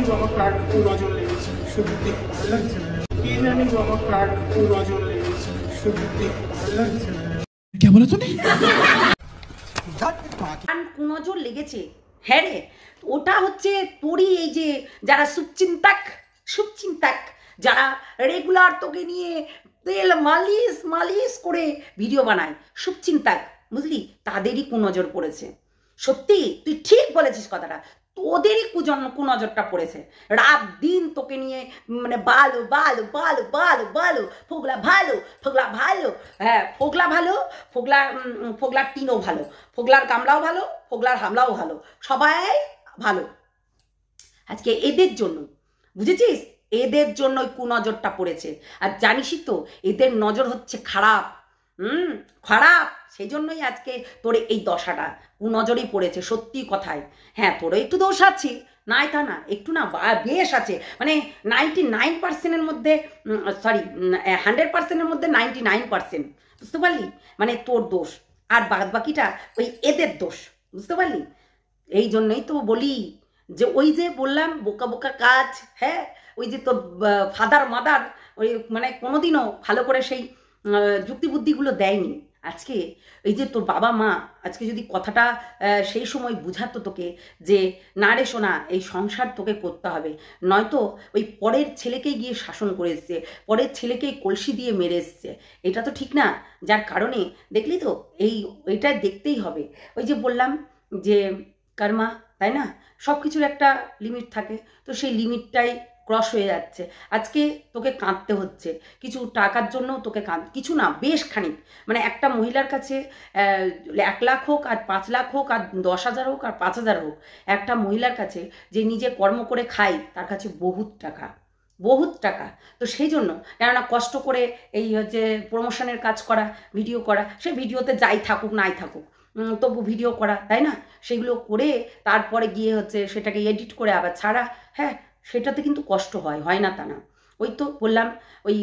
বাবা কার নজর লেগেছে, সত্যি ভালো লাগছে না। কি জানি বাবা কার নজর লেগেছে, সত্যি ভালো লাগছে না। কে বলে তুমি? নজর লেগেছে? হ্যাঁ রে, ওটা হচ্ছে তোরই এই যে যারা শুভচিন্তাক যারা রেগুলার তোকে নিয়ে তেল মালিশ মালিশ করে ভিডিও বানায়, শুভচিন্তাক, বুঝলি, তাদেরই কুনজর পড়েছে। সত্যি তুই ঠিক বলেছিস কথাটা, তোদেরই কুনজরটা পড়েছে। রাত দিন তোকে নিয়ে মানে বালো বালো বালো বালো বালো, ফোগলা ভালো, ফোগলা ভালো, হ্যাঁ ফোগলা ভালো, ফোগলার টিনও ভালো, ফোগলার গামলাও ভালো, ফোগলার হামলাও ভালো, সবাই ভালো। আজকে এদের জন্য, বুঝেছিস, এদের জন্য কুনজরটা পড়েছে। আর জানিসই তো এদের নজর হচ্ছে খারাপ, খারাপ, সেই জন্যই আজকে তোর এই দশাটা, কুনজরই পড়েছে। সত্যি কথাই, হ্যাঁ তোরও একটু দোষ আছে, নাই তা না, একটু না বেশ আছে, মানে 99%-এর মধ্যে, সরি 100%-এর মধ্যে 99%, বুঝতে পারলি, মানে তোর দোষ, আর বাদ বাকিটা ওই এদের দোষ, বুঝতে পারলি। এই জন্যই তো বলি যে ওই যে বললাম বোকা বোকা কাজ, হ্যাঁ ওই যে তোর ফাদার মাদার ওই মানে কোনোদিনও ভালো করে সেই যুক্তি বুদ্ধিগুলো দেয়নি। আজকে এই যে তোর বাবা মা আজকে যদি কথাটা সেই সময় বুঝাতো তোকে যে না রে সোনা, এই সংসার তোকে করতে হবে, নয়তো ওই পরের ছেলেকেই গিয়ে শাসন করে এসছে, পরের ছেলেকেই কলসি দিয়ে মেরে এসছে, এটা তো ঠিক না। যার কারণে দেখলি তো এইটা দেখতেই হবে। ওই যে বললাম যে কর্মা, তাই না, সব কিছুর একটা লিমিট থাকে, তো সেই লিমিটটাই ক্রস হয়ে যাচ্ছে। আজকে তোকে কাঁদতে হচ্ছে কিছু টাকার জন্য, তোকে কিছু না বেশ খানিক, মানে একটা মহিলার কাছে 1 লাখ হোক আর 5 লাখ হোক আর 10,000 হোক আর 5,000 হোক, একটা মহিলার কাছে যে নিজে কর্ম করে খায় তার কাছে বহুত টাকা, বহুত টাকা। তো সেই জন্য কেননা কষ্ট করে এই হচ্ছে প্রমোশনের কাজ করা, ভিডিও করা, সে ভিডিওতে যাই থাকুক নাই থাকুক, তবু ভিডিও করা, তাই না, সেগুলো করে তারপরে গিয়ে হচ্ছে সেটাকে এডিট করে আবার ছাড়া, হ্যাঁ সেটাতে কিন্তু কষ্ট হয় না তা না। ওই তো বললাম ওই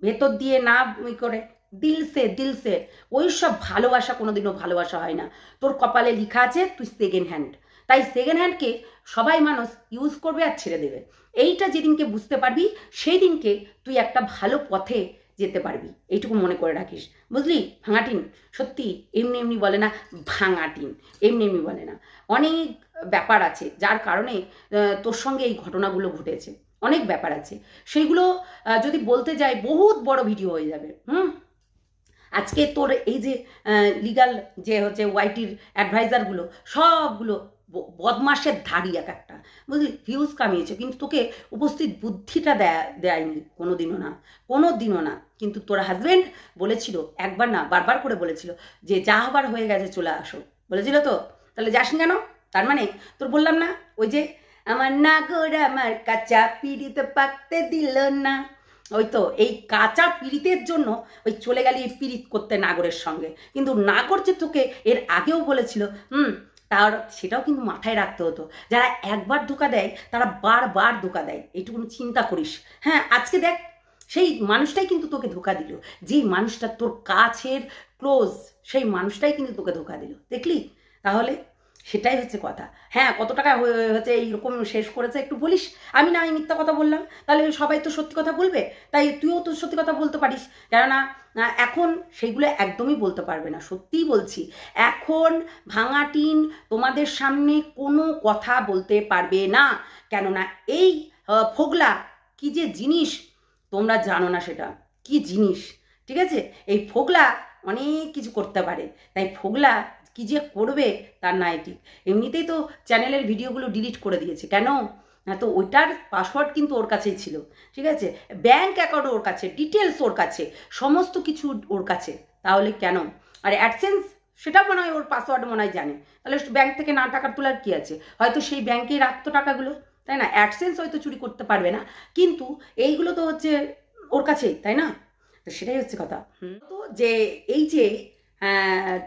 ভেতর দিয়ে না ওই করে দিলসে ওই সব ভালোবাসা কোনোদিনও ভালোবাসা হয় না। তোর কপালে লেখা আছে তুই সেকেন্ড হ্যান্ড, তাই সেকেন্ড হ্যান্ডকে সবাই মানুষ ইউজ করবে আর ছেড়ে দেবে। এইটা যেদিনকে বুঝতে পারবি সেই দিনকে তুই একটা ভালো পথে যেতে পারবি, এইটুকু মনে করে রাখিস, বুঝলি। ভাঙাটিন সত্যি এমনি এমনি বলে না, ভাঙাটিন এমনি এমনি বলে না, অনেক ব্যাপার আছে যার কারণে তোর সঙ্গে এই ঘটনাগুলো ঘটেছে, অনেক ব্যাপার আছে, সেইগুলো যদি বলতে যাই বহুত বড় ভিডিও হয়ে যাবে। আজকে তোর এই যে লিগাল যে হচ্ছে ওয়াইটির অ্যাডভাইজারগুলো সবগুলো বদমাসের ধাড়ি এক একটা, বুঝলি, ভিউজ কামিয়েছে, কিন্তু তোকে উপস্থিত বুদ্ধিটা দেয়নি কোনোদিনও না। কিন্তু তোর হাজব্যান্ড বলেছিল, একবার না বারবার করে বলেছিল যে যা হবার হয়ে গেছে চলে আসো, বলেছিল তো, তাহলে যাসনি কেন? তার মানে তোর বললাম না ওই যে আমার নাগর আমার কাঁচা পিড়িত পাকতে দিল না, ওই তো এই কাঁচা পিড়িতের জন্য ওই চলে গেলি পিড়িত করতে নাগরের সঙ্গে। কিন্তু নাগর যে তোকে এর আগেও বলেছিল, তার সেটাও কিন্তু মাথায় রাখতে হতো। যারা একবার ধোকা দেয় তারা বারবার ধোকা দেয়, এইটুকু চিন্তা করিস। হ্যাঁ আজকে দেখ সেই মানুষটাই কিন্তু তোকে ধোকা দিল, যেই মানুষটা তোর কাছের ক্লোজ, সেই মানুষটাই কিন্তু তোকে ধোকা দিল, দেখলি। তাহলে সেটাই হচ্ছে কথা। হ্যাঁ কত টাকা হচ্ছে এইরকম শেষ করেছে একটু বলিস, আমি মিথ্যা কথা বললাম, তাহলে সবাই তো সত্যি কথা বলবে, তাই তুইও তো সত্যি কথা বলতে পারিস। কেননা এখন সেইগুলো একদমই বলতে পারবে না, সত্যিই বলছি, এখন ভাঙাটিন তোমাদের সামনে কোনো কথা বলতে পারবে না। কেননা এই ফোগলা কি যে জিনিস তোমরা জানো না, সেটা কি জিনিস, ঠিক আছে। এই ফোগলা অনেক কিছু করতে পারে, তাই ফোগলা কি যে করবে তার নাই ঠিক। এমনিতেই তো চ্যানেলের ভিডিওগুলো ডিলিট করে দিয়েছে, কেন না, তো ওইটার পাসওয়ার্ড কিন্তু ওর কাছেই ছিল, ঠিক আছে, ব্যাংক অ্যাকাউন্ট ওর কাছে, ডিটেলস ওর কাছে, সমস্ত কিছু ওর কাছে, তাহলে কেন? আর অ্যাডসেন্স সেটা মনে হয় ওর পাসওয়ার্ড মনে হয় জানে, তাহলে ব্যাংক থেকে না টাকা তোলার কি আছে, হয়তো সেই ব্যাংকেই রাখতো টাকাগুলো, তাই না। অ্যাডসেন্স হয়তো চুরি করতে পারবে না, কিন্তু এইগুলো তো হচ্ছে ওর কাছেই, তাই না। তো সেটাই হচ্ছে কথা। তো যে এই যে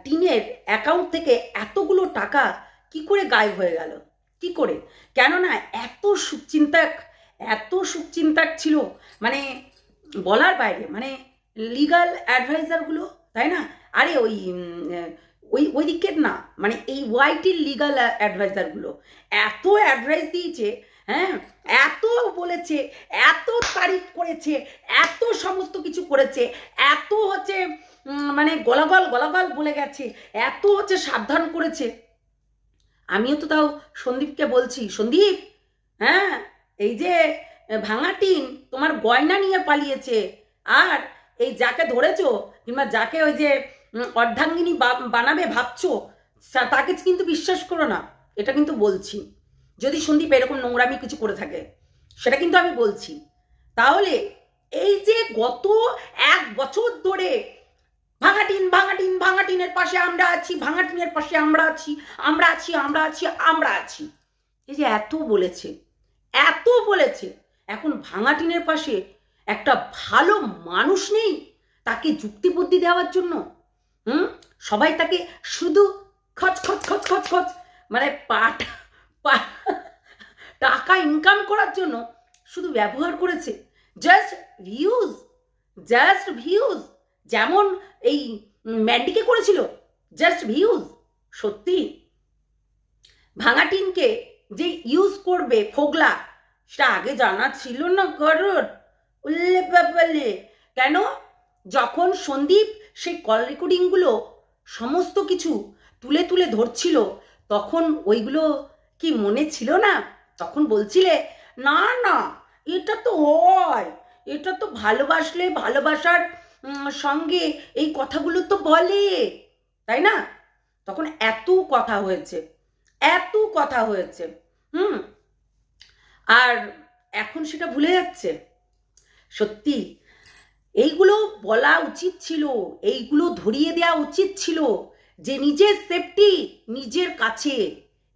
টিনের অ্যাকাউন্ট থেকে এতগুলো টাকা কি করে গায়েব হয়ে গেল, কি করে? কেননা এত শুভচিন্তাক ছিল, মানে বলার বাইরে, মানে লিগাল অ্যাডভাইজারগুলো, তাই না। আরে ওই দিকের না, মানে এই ওয়াইটির লিগাল অ্যাডভাইজারগুলো এত অ্যাডভাইস দিয়েছে, হ্যাঁ, এত বলেছে, এত তারিফ করেছে, এত সমস্ত কিছু করেছে, এত হচ্ছে মানে গলাগল গলাগল বলে গেছে, এত হচ্ছে সাবধান করেছে। আমিও তো তাও সন্দীপকে বলছি, সন্দীপ হ্যাঁ এই যে ভাঙাটিন তোমার গয়না নিয়ে পালিয়েছে, আর এই যাকে ধরেছো কিংবা যাকে ওই যে অর্ধাঙ্গিনী বানাবে ভাবছো তাকে কিন্তু বিশ্বাস করো না, এটা কিন্তু বলছি। যদি সন্দীপ এরকম নোংরামি কিছু করে থাকে সেটা কিন্তু আমি বলছি। তাহলে এই যে গত 1 বছর ধরে ভাঙাটিন ভাঙাটিন ভাঙাটিনের পাশে আমরা আছি, ভাঙাটিনের পাশে আমরা আছি, আমরা আছি, আমরা আছি, আমরা আছি, এই যে এত বলেছে, এত বলেছে, এখন ভাঙাটিনের পাশে একটা ভালো মানুষ নেই তাকে যুক্তি বুদ্ধি দেওয়ার জন্য। সবাই তাকে শুধু খচ খচ খচ খচ খচ মানে টাকা ইনকাম করার জন্য শুধু ব্যবহার করেছে। জাস্ট ভিউজ, জাস্ট ভিউজ, যেমন এই ম্যান্ডিকে করেছিল, জাস্ট ভিউজ। সত্যি ভাঙাটিনকে যে ইউজ করবে ফোগলা সেটা আগে জানা ছিল না কারোর? উল্লে বাবালে, কেন? যখন সন্দীপ সেই কল রেকর্ডিংগুলো সমস্ত কিছু তুলে তুলে ধরছিল তখন ওইগুলো কি মনে ছিল না? তখন বলছিলে না না এটা তো হয়, এটা তো ভালোবাসলে ভালোবাসার সঙ্গে এই কথাগুলো তো বলে, তাই না? তখন এত কথা হয়েছে, এত কথা হয়েছে, আর এখন সেটা ভুলে যাচ্ছে। সত্যি এইগুলো বলা উচিত ছিল, এইগুলো ধরিয়ে দেওয়া উচিত ছিল যে নিজের সেফটি নিজের কাছে,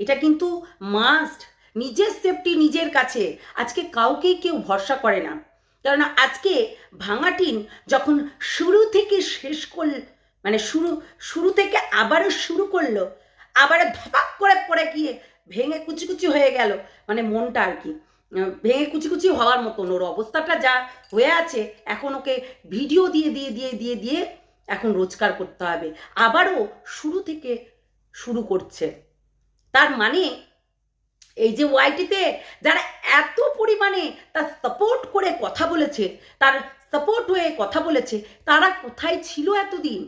এটা কিন্তু মাস্ট। নিজের সেফটি নিজের কাছে। আজকে কাউকেই কেউ ভরসা করে না, কারণ আজকে ভাঙাটিন যখন শুরু থেকে শেষ করল, মানে শুরু থেকে আবারও শুরু করলো, আবার ধপাক করে পড়ে গিয়ে ভেঙে কুচি কুচি হয়ে গেল, মানে মনটা আর কি ভেঙে কুচি কুচি হওয়ার মতন ওর অবস্থাটা যা হয়ে আছে। এখন ওকে ভিডিও দিয়ে দিয়ে দিয়ে দিয়ে দিয়ে এখন রোজগার করতে হবে, আবারও শুরু থেকে শুরু করছে। তার মানে এই যে ওয়াইটিতে যারা এত পরিমাণে তার সাপোর্ট করে কথা বলেছে, তার সাপোর্ট হয়ে কথা বলেছে, তারা কোথায় ছিল এতদিন?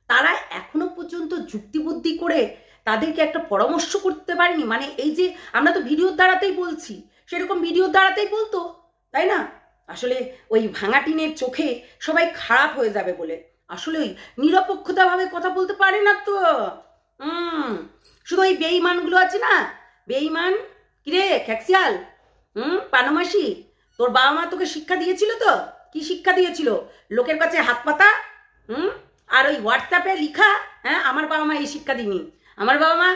তারা এখনো পর্যন্ত যুক্তিবুদ্ধি করে তাদেরকে একটা পরামর্শ করতে পারেনি। মানে এই যে আমরা তো ভিডিওর দ্বারাতেই বলছি, সেরকম ভিডিওর দ্বারাতেই বলতো, তাই না? আসলে ওই ভাঙাটিনের চোখে সবাই খারাপ হয়ে যাবে বলে আসলে ওই নিরপেক্ষতাভাবে কথা বলতে পারে না তো। শুধু ওই বেঈমানগুলো আছে না, বেঈমান। কিরে খ্যাক্সিয়াল, পানমাসি, তোর বাবা মা তোকে শিক্ষা দিয়েছিল তো? কি শিক্ষা দিয়েছিল? লোকের কাছে হাত পাতা, আর ওই হোয়াটসঅ্যাপে লিখা। হ্যাঁ, আমার বাবা মা এই শিক্ষা দিইনি। আমার বাবা মা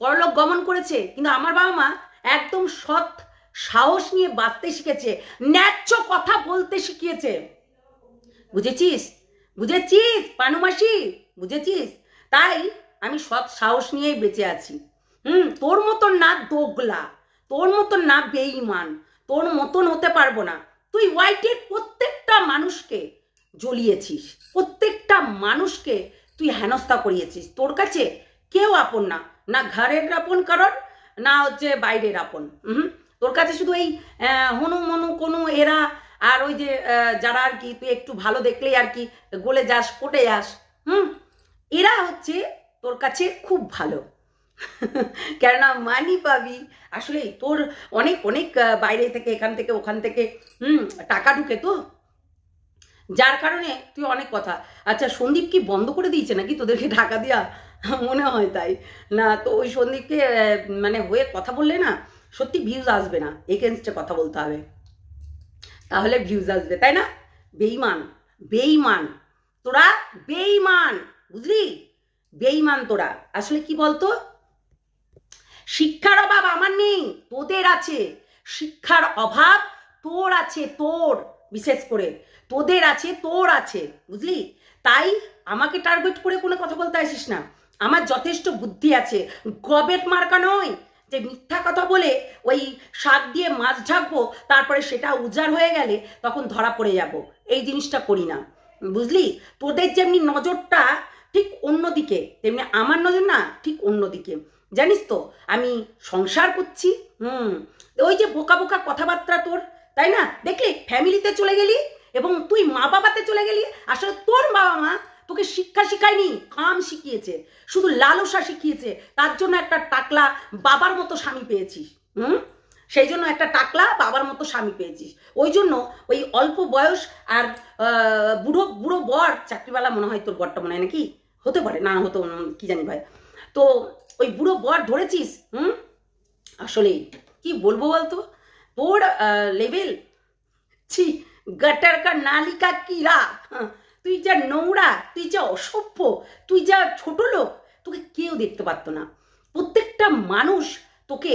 পরলোক গমন করেছে, কিন্তু আমার বাবা মা একদম সৎ সাহস নিয়ে বাঁচতে শিখেছে, ন্যায্য কথা বলতে শিখিয়েছে। বুঝেছিস? বুঝেছিস পানুমাসি? বুঝেছিস? তাই আমি সৎ সাহস নিয়েই বেঁচে আছি। তোর মতন না দোগলা, তোর মতন না বেঈমান, তোর মতন হতে পারবো না। তুই ওয়াইটির প্রত্যেকটা মানুষকে জ্বলিয়েছিস, প্রত্যেকটা মানুষকে তুই হেনস্থা করিয়েছিস। তোর কাছে কেউ আপন না, না ঘরের আপন কারণ, না হচ্ছে বাইরের আপন। তোর কাছে শুধু এই হনু মনু কোনো এরা, আর ওই যে যারা আর কি তুই একটু ভালো দেখলেই আর কি গলে যাস, পটে যাস, এরা হচ্ছে তোর কাছে খুব ভালো। কেননা মানি পাবি। আসলে তোর অনেক অনেক বাইরে থেকে, এখান থেকে ওখান থেকে টাকা ঢুকে তো, যার কারণে তুই অনেক কথা। আচ্ছা, সন্দীপ কি বন্ধ করে দিয়েছে নাকি তোদেরকে টাকা দেওয়া? মনে হয় তাই না? তো ওই সন্দীপকে মানে হয়ে কথা বললে না সত্যি ভিউজ আসবে না, এগেনস্টে কথা বলতে হবে, তাহলে ভিউজ আসবে, তাই না? বেঈমান, বেঈমান তোরা, বেঈমান, বুঝলি? বেঈমান তোরা। আসলে কি বলতো, শিক্ষার অভাব আমার নেই, তোদের আছে। শিক্ষার অভাব তোর আছে, তোর বিশেষ করে তোদের আছে, তোর আছে, বুঝলি? তাই আমাকে টার্গেট করে কোনো কথা বলতে আসিস না। আমার যথেষ্ট বুদ্ধি আছে, গবেট মার্কা নয় যে মিথ্যা কথা বলে ওই শাক দিয়ে মাছ ঢাকবো, তারপরে সেটা উজাড় হয়ে গেলে তখন ধরা পড়ে যাব। এই জিনিসটা করি না, বুঝলি? তোদের যেমনি নজরটা ঠিক অন্যদিকে, তেমনি আমার নজর না ঠিক অন্যদিকে। জানিস তো আমি সংসার করছি। ওই যে বোকা বোকা কথাবার্তা তোর, তাই না? দেখলি ফ্যামিলিতে চলে গেলি এবং তুই মা বাবাতে চলে গেলি। আসলে তোর বাবা মা তোকে শিক্ষা শিখায়নি, কাম শিখিয়েছে, শুধু লালসা শিখিয়েছে। তার জন্য একটা টাকলা বাবার মতো স্বামী পেয়েছিস। সেই জন্য একটা টাকলা বাবার মতো স্বামী পেয়েছিস। ওই জন্য ওই অল্প বয়স আর বুড়ো বুড়ো বর, চাকরিওয়ালা মনে হয় তোর বরটা, মনে হয় নাকি, হতে পারে, না হতো কি জানি ভাই। তো ওই বুড়ো বর ধরেছিস। আসলে কি বলবো বলতো, তোর লেভেল, ছি, গটার কা নালি কা কিরা। তুই যা নোংরা, তুই যা অসভ্য, তুই যা ছোট লোক, তোকে কেউ দেখতে পারতো না। প্রত্যেকটা মানুষ তোকে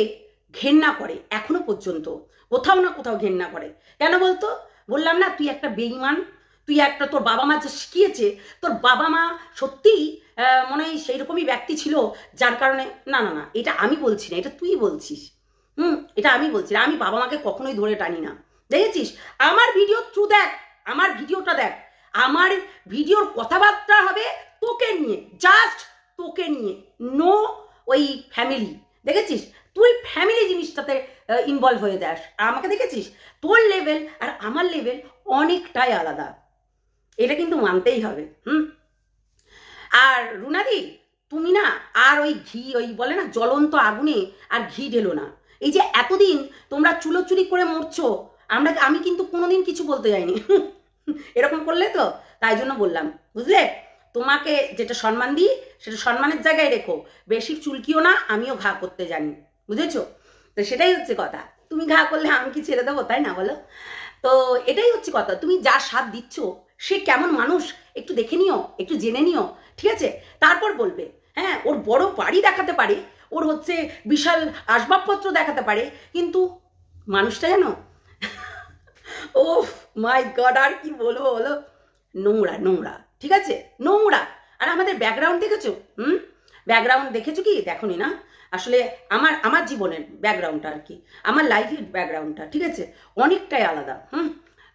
ঘেন্না করে, এখনো পর্যন্ত কোথাও না কোথাও ঘেন্না করে। কেন বলতো? বললাম না, তুই একটা বেঈমান, তুই একটা, তোর বাবা মা যে শিখিয়েছে, তোর বাবা মা সত্যিই মনে হয় সেই রকমই ব্যক্তি ছিল, যার কারণে, না না না, এটা আমি বলছি না, এটা তুই বলছিস। এটা আমি বলছি না, আমি বাবা মাকে কখনোই ধরে টানি না। দেখেছিস আমার ভিডিও থ্রু দেখ, আমার ভিডিওটা দেখ, আমার ভিডিওর কথাবার্তা হবে তোকে নিয়ে, জাস্ট তোকে নিয়ে, নো ওই ফ্যামিলি। দেখেছিস তুই ফ্যামিলি জিনিসটাতে ইনভলভ হয়ে যাস। আমাকে দেখেছিস, তোর লেভেল আর আমার লেভেল অনেকটাই আলাদা, এটা কিন্তু মানতেই হবে। আর রুনাদি, তুমি না আর ওই ঘি, ওই বলে না জ্বলন্ত আগুনে আর ঘি ঢেলো না। এই যে এতদিন তোমরা চুলোচুরি করে মরছো, আমি কিন্তু কোনোদিন কিছু বলতে যাইনি। এরকম করলে তো, তাই জন্য বললাম, বুঝলে? তোমাকে যেটা সম্মান দিই সেটা সম্মানের জায়গায় রেখো, বেশি চুলকিও না, আমিও ঘা করতে জানি, বুঝেছো? তো সেটাই হচ্ছে কথা। তুমি ঘা করলে আমি কি ছেড়ে দেবো, তাই না বলো? তো এটাই হচ্ছে কথা। তুমি যার সাথ দিচ্ছ সে কেমন মানুষ একটু দেখে নিও, একটু জেনে নিও, ঠিক আছে? তারপর বলবে। হ্যাঁ, ওর বড় বাড়ি দেখাতে পারে, ওর হচ্ছে বিশাল আসবাবপত্র দেখাতে পারে, কিন্তু মানুষটা জানো, ও মাই গড, আর কি বলবো বলো, নোংরা নোংরা, ঠিক আছে? নোংরা। আর আমাদের ব্যাকগ্রাউন্ড দেখেছো? ব্যাকগ্রাউন্ড দেখেছো কি? দেখোনি না? আসলে আমার জীবনের ব্যাকগ্রাউন্ডটা আর কি, আমার লাইফের ব্যাকগ্রাউন্ডটা, ঠিক আছে, অনেকটাই আলাদা।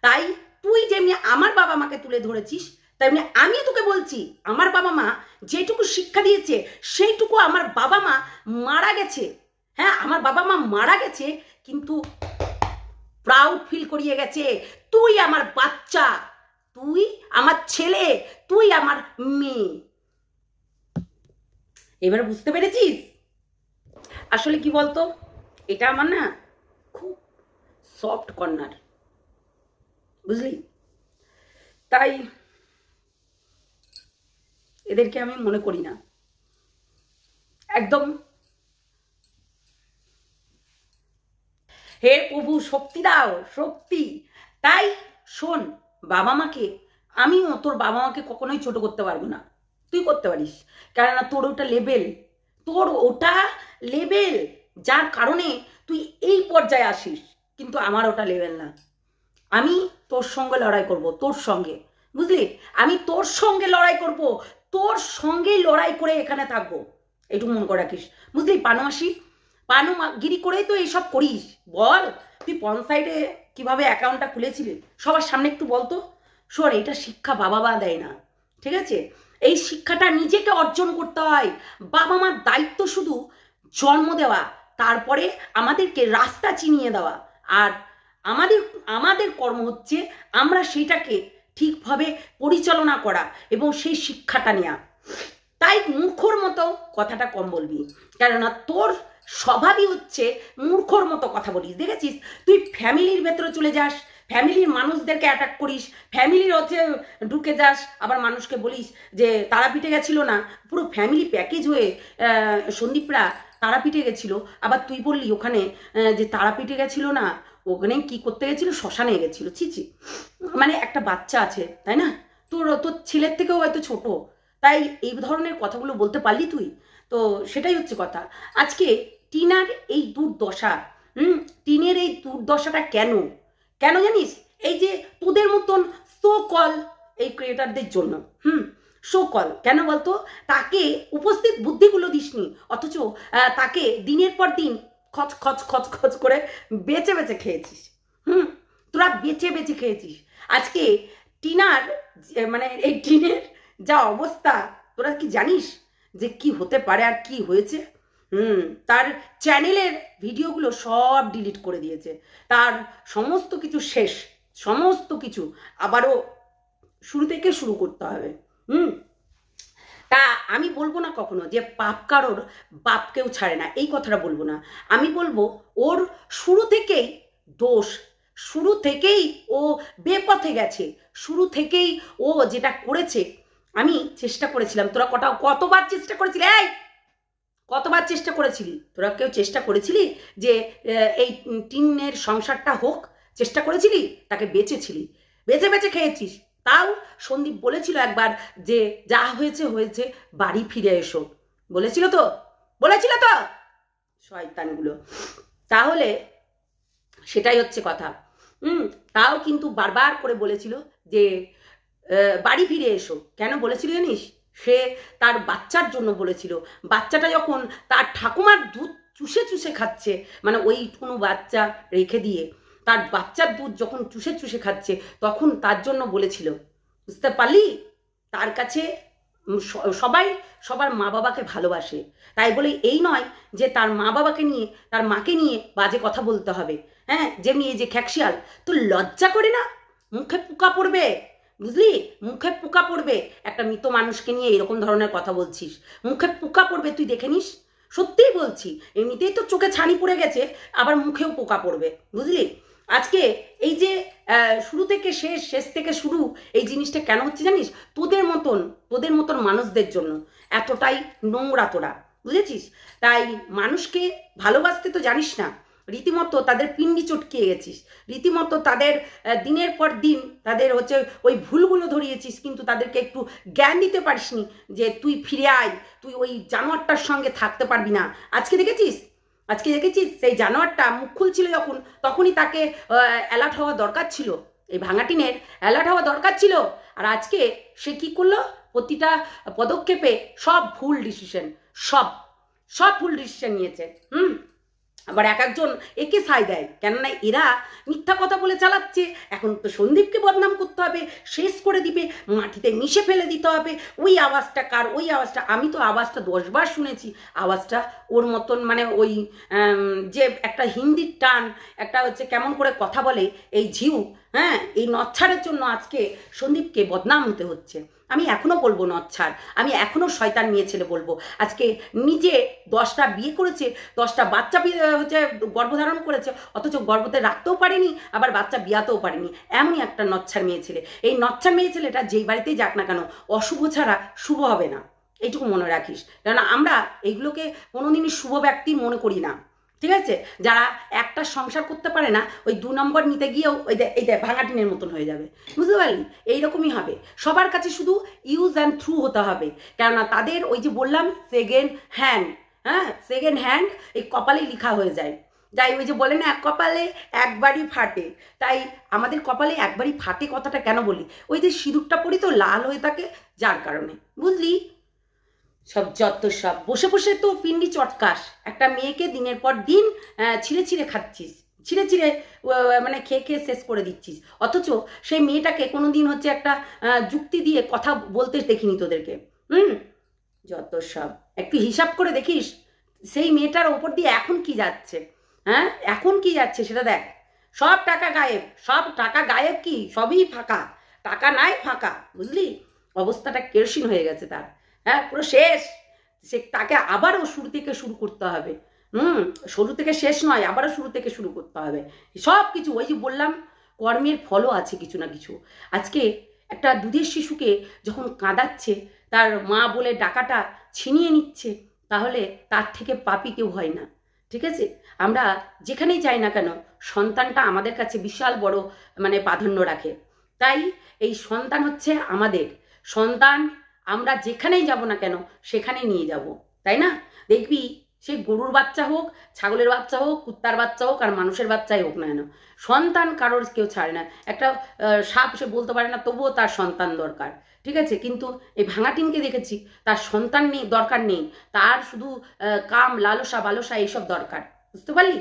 তাই তুই যেমনি আমার বাবা মাকে তুলে ধরেছিস, তেমনি আমি তোকে বলছি, আমার বাবা মা যেটুকু শিক্ষা দিয়েছে সেইটুকু আমার বাবা মা মারা গেছে। হ্যাঁ, আমার বাবা মা মারা গেছে, কিন্তু প্রাউড ফিল করিয়ে গেছে। তুই আমার বাচ্চা, তুই আমার ছেলে, তুই আমার মেয়ে। এবার বুঝতে পেরেছিস? আসলে কি বলতো, এটা আমার না খুব সফট কর্নার, বুঝলি? তাই এদেরকে আমি মনে করি না একদম। হে প্রভু শক্তি দাও, শক্তি। তাই শোন, বাবা মাকে, আমিও তোর বাবা মাকে কখনোই ছোট করতে পারবো না, তুই করতে পারিস, কেননা তোর ওটা লেভেল, তোর ওটা লেভেল, যার কারণে তুই এই পর্যায়ে আসিস, কিন্তু আমার ওটা লেভেল না। আমি তোর সঙ্গে লড়াই করব, তোর সঙ্গে, বুঝলি? আমি তোর সঙ্গে লড়াই করব, তোর সঙ্গেই লড়াই করে এখানে থাকবো, এটুকু মনে করে রাখিস, বুঝলি? পানুমাসি, পানুগিরি করেই তো এইসব করিস। বল, তুই পঞ্চায়েতে কিভাবে অ্যাকাউন্টটা খুলেছিলি সবার সামনে একটু বলতো। শোন, এটা শিক্ষা বাবা মা দেয় না, ঠিক আছে? এই শিক্ষাটা নিজেকে অর্জন করতে হয়। বাবা মার দায়িত্ব শুধু জন্ম দেওয়া, তারপরে আমাদেরকে রাস্তা চিনিয়ে দেওয়া, আর আমাদের কর্ম হচ্ছে আমরা সেটাকে ঠিকভাবে পরিচালনা করা এবং সেই শিক্ষাটা নেওয়া। তাই মূর্খর মতো কথাটা কম বলবি, কেননা তোর স্বভাবই হচ্ছে মূর্খর মতো কথা বলিস। দেখেছিস, তুই ফ্যামিলির ভেতরে চলে যাস, ফ্যামিলির মানুষদেরকে অ্যাটাক করিস, ফ্যামিলির হচ্ছে ঢুকে যাস, আবার মানুষকে বলিস যে তারাপীঠে গেছিল না, পুরো ফ্যামিলি প্যাকেজ হয়ে সন্দীপরা তারাপীঠে গেছিল, আবার তুই বললি ওখানে যে তারাপীঠে গেছিল না, ওখানে কি করতে গেছিল, শ্মশানে গেছিল। ছি, মানে একটা বাচ্চা আছে, তাই না? তোর ছেলের থেকেও হয়তো ছোট, তাই এই ধরনের কথাগুলো বলতে পারলি তুই? তো সেটাই হচ্ছে কথা। আজকে টিনার এই দুর্দশা, টিনের এই দুর্দশাটা কেন কেন জানিস? এই যে তোদের মতন সো কল এই ক্রিয়েটারদের জন্য। সো কল কেন বলতো? তাকে উপস্থিত বুদ্ধিগুলো দিসনি, অথচ তাকে দিনের পর দিন খচ খচ খচ খচ করে বেচে বেচে খেয়েছিস। তোরা বেচে বেচে খেয়েছিস। আজকে টিনার, মানে এই টিনের যা অবস্থা, তোরা কি জানিস যে কি হতে পারে আর কি হয়েছে? তার চ্যানেলের ভিডিওগুলো সব ডিলিট করে দিয়েছে, তার সমস্ত কিছু শেষ, সমস্ত কিছু আবারও শুরু থেকে শুরু করতে হবে। তা আমি বলবো না কখনো যে পাপ কারোর বাপকেও ছাড়ে না, এই কথাটা বলবো না। আমি বলবো ওর শুরু থেকেই দোষ, শুরু থেকেই ও বেপথে গেছে, শুরু থেকেই ও যেটা করেছে। আমি চেষ্টা করেছিলাম, তোরা কতবার চেষ্টা করেছিলি? এই কতবার চেষ্টা করেছিলি? তোরা কেউ চেষ্টা করেছিলি যে এই টিনের সংসারটা হোক? চেষ্টা করেছিলি? তাকে বেঁচেছিলি, বেঁচে বেঁচে খেয়েছিস। তাও সন্দীপ বলেছিল একবার যে যা হয়েছে হয়েছে, বাড়ি ফিরে এসো, বলেছিল তো, বলেছিল তো শয়তানগুলো। তাহলে সেটাই হচ্ছে কথা। তাও কিন্তু বারবার করে বলেছিল যে বাড়ি ফিরে এসো। কেন বলেছিল জানিস? সে তার বাচ্চার জন্য বলেছিল। বাচ্চাটা যখন তার ঠাকুমার দুধ চুষে চুষে খাচ্ছে, মানে ওই কোনো বাচ্চা রেখে দিয়ে তার বাচ্চার দুধ যখন চুষে চুষে খাচ্ছে, তখন তার জন্য বলেছিল। বুঝতে পারলি? তার কাছে সবাই সবার মা বাবাকে ভালোবাসে, তাই বলে এই নয় যে তার মা বাবাকে নিয়ে, তার মাকে নিয়ে বাজে কথা বলতে হবে। হ্যাঁ, যেমনি এই যে খ্যাকশিয়াল, তোর লজ্জা করে না? মুখে পোকা পড়বে, বুঝলি? মুখে পোকা পড়বে। একটা মৃত মানুষকে নিয়ে এরকম ধরনের কথা বলছিস, মুখে পোকা পড়বে, তুই দেখে নিস। সত্যিই বলছি, এমনিতেই তো চোখে ছানি পড়ে গেছে, আবার মুখেও পোকা পড়বে, বুঝলি? আজকে এই যে শুরু থেকে শেষ, শেষ থেকে শুরু, এই জিনিসটা কেন হচ্ছে জানিস? তোদের মতন মানুষদের জন্য। এতটাই নোংরা তোরা, বুঝেছিস? তাই মানুষকে ভালোবাসতে তো জানিস না, রীতিমতো তাদের পিন্ডি চটকিয়ে গেছিস, রীতিমতো তাদের দিনের পর দিন তাদের হচ্ছে ওই ভুলগুলো ধরিয়েছিস, কিন্তু তাদেরকে একটু জ্ঞান দিতে পারিসনি যে তুই ফিরে আয়, তুই ওই জানোয়ারটার সঙ্গে থাকতে পারবি না। আজকে দেখেছিস সেই জানোয়ারটা মুখ খুলছিল যখন, তখনই তাকে অ্যালার্ট হওয়া দরকার ছিল, এই ভাঙাটিনের অ্যালার্ট হওয়া দরকার ছিল। আর আজকে সে কি করলো? প্রতিটা পদক্ষেপে সব ভুল ডিসিশন, সব ভুল ডিসিশন নিয়েছে। আবার এক একজন একে সায় দেয়, কেননা এরা মিথ্যা কথা বলে চালাচ্ছে। এখন তো সন্দীপকে বদনাম করতে হবে, শেষ করে দিবে, মাটিতে মিশে ফেলে দিতে হবে। ওই আওয়াজটা কার? ওই আওয়াজটা, আমি তো আওয়াজটা 10 বার শুনেছি। আওয়াজটা ওর মতন, মানে ওই যে একটা হিন্দির টান, একটা হচ্ছে কেমন করে কথা বলে এই ঝিউ, হ্যাঁ, এই নচ্ছারের জন্য আজকে সন্দীপকে বদনাম হতে হচ্ছে। আমি এখনো বলবো নচ্ছার, আমি এখনো শয়তান মেয়ে ছেলে বলবো। আজকে নিজে 10টা বিয়ে করেছে, 10টা বাচ্চা হচ্ছে গর্ভধারণ করেছে, অথচ গর্ভতে রাখতেও পারেনি, আবার বাচ্চা বিয়াতেও পারেনি। এমনই একটা নচ্ছার মেয়ে ছেলে। এই নচ্ছার মেয়ে ছেলেটা যেই বাড়িতেই যাক না কেন, অশুভ ছাড়া শুভ হবে না, এইটুকু মনে রাখিস। কেননা আমরা এইগুলোকে কোনোদিনই শুভ ব্যক্তি মনে করি না, ঠিক আছে? যারা একটা সংসার করতে পারে না, ওই 2 নম্বর নিতে গিয়েও এই ভাঙাটিনের মতন হয়ে যাবে, বুঝতে পারলি? এইরকমই হবে। সবার কাছে শুধু ইউজ অ্যান্ড থ্রু হতে হবে, কেননা তাদের ওই যে বললাম সেকেন্ড হ্যান্ড, হ্যাঁ, সেকেন্ড হ্যান্ড এই কপালে লেখা হয়ে যায়। তাই ওই যে বলে না, কপালে একবারই ফাটে, তাই আমাদের কপালে একবারই ফাটে কথাটা কেন বলি? ওই যে সিঁদুরটা পরি তো লাল হয়ে থাকে, যার কারণে, বুঝলি? সব যত সব বসে বসে তো পিন্ডি চটকাস, একটা মেয়েকে দিনের পর দিন ছিঁড়ে ছিঁড়ে খাচ্ছিস, ছিঁড়ে ছিঁড়ে মানে খেয়ে খেয়ে শেষ করে দিচ্ছিস, অথচ সেই মেয়েটাকে কোনো দিন হচ্ছে একটা যুক্তি দিয়ে কথা বলতে দেখিনি তোদেরকে। যত সব একটু হিসাব করে দেখিস সেই মেয়েটার ওপর দিয়ে এখন কি যাচ্ছে, হ্যাঁ, এখন কি যাচ্ছে সেটা দেখ। সব টাকা গায়েব, সব টাকা গায়েব, কি সবই ফাঁকা, টাকা নাই, ফাঁকা, বুঝলি? অবস্থাটা কেরোসিন হয়ে গেছে তার, হ্যাঁ, পুরো শেষ। সে তাকে আবারও শুরু থেকে শুরু করতে হবে। শুরু থেকে শেষ নয়, আবারও শুরু থেকে শুরু করতে হবে সব কিছু। ওই যে বললাম, কর্মের ফলও আছে কিছু না কিছু। আজকে একটা দুধের শিশুকে যখন কাঁদাচ্ছে, তার মা বলে ডাকাটা ছিনিয়ে নিচ্ছে, তাহলে তার থেকে পাপী কেউ হয় না, ঠিক আছে? আমরা যেখানেই যাই না কেন, সন্তানটা আমাদের কাছে বিশাল বড় মানে প্রাধান্য রাখে। তাই এই সন্তান হচ্ছে আমাদের সন্তান, আমরা যেখানেই যাব না কেন সেখানেই নিয়ে যাব, তাই না? দেখবি সে গরুর বাচ্চা হোক, ছাগলের বাচ্চা হোক, কুত্তার বাচ্চা হোক, আর মানুষের বাচ্চাই হোক না কেন, সন্তান কারোর কেউ ছাড়ে না। একটা সাপ সে বলতে পারে না, তবুও তার সন্তান দরকার, ঠিক আছে? কিন্তু এই ভাঙাটিনকে দেখেছি, তার সন্তান নেই, দরকার নেই, তার শুধু কাম, লালসা, বালসা এইসব দরকার, বুঝতে পারলি?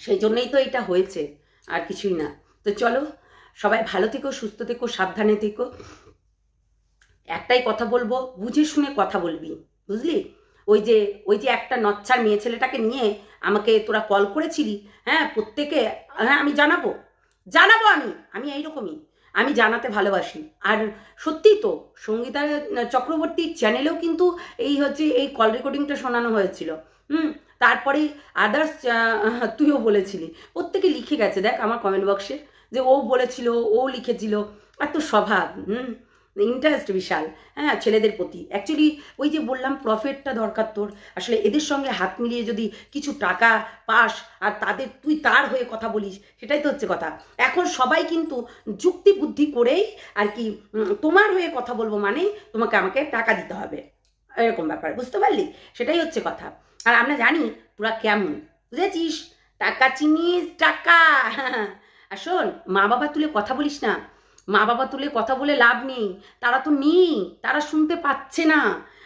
সেই জন্যই তো এটা হয়েছে, আর কিছুই না। তো চলো, সবাই ভালো থেকো, সুস্থ থেকো, সাবধানে থেকো। একটাই কথা বলবো, বুঝে শুনে কথা বলবি, বুঝলি? ওই যে একটা নচ্ছার মেয়ে ছেলেটাকে নিয়ে আমাকে তোরা কল করেছিলি, হ্যাঁ প্রত্যেকে, হ্যাঁ আমি জানাবো আমি এইরকমই, আমি জানাতে ভালোবাসি। আর সত্যি তো সঙ্গীতা চক্রবর্তীর চ্যানেলেও কিন্তু এই কল রেকর্ডিংটা শোনানো হয়েছিল। তারপরে আদার্স তুইও বলেছিলি, প্রত্যেকে লিখে গেছে দেখ আমার কমেন্ট বক্সে যে ও বলেছিল, ও লিখেছিল। আর তোর স্বভাব ইন্টারেস্ট বিশাল, হ্যাঁ ছেলেদের প্রতি। অ্যাকচুয়ালি ওই যে বললাম প্রফিটটা দরকার তোর, আসলে এদের সঙ্গে হাত মিলিয়ে যদি কিছু টাকা পাস আর তুই তার হয়ে কথা বলিস, সেটাই তো হচ্ছে কথা। এখন সবাই কিন্তু যুক্তি বুদ্ধি করেই আর কি তোমার হয়ে কথা বলবো মানে আমাকে টাকা দিতে হবে, এরকম ব্যাপার, বুঝতে পারলি? সেটাই হচ্ছে কথা। আর আমরা জানি তোরা কেমন, বুঝেছিস? টাকা চিনিস, টাকা। আর শোন, মা বাবা তুলে কথা বলিস না, মা বাবা তুলে কথা বলে লাভ নেই, তারা তো নেই, তারা শুনতে পাচ্ছে না।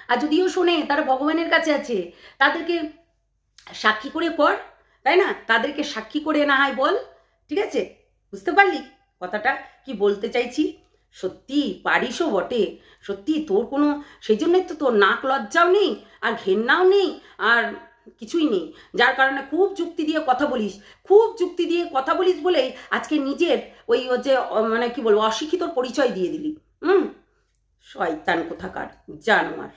আর যদিও শোনে তারা ভগবানের কাছে আছে, তাদেরকে সাক্ষী করে কর, তাই না? তাদেরকে সাক্ষী করে না হয় বল, ঠিক আছে? বুঝতে পারলি কথাটা কি বলতে চাইছি? সত্যি পারিসও বটে, সত্যি তোর কোনো, সেই জন্যই তো তোর নাক লজ্জাও নেই আর ঘেন্নাও নেই আর কিছুই নেই, যার কারণে খুব যুক্তি দিয়ে কথা বলিস বলেই আজকে নিজের ওই যে মানে কি বলবো অশিক্ষিতর পরিচয় দিয়ে দিলি। শয়তান কোথাকার জানোয়ার।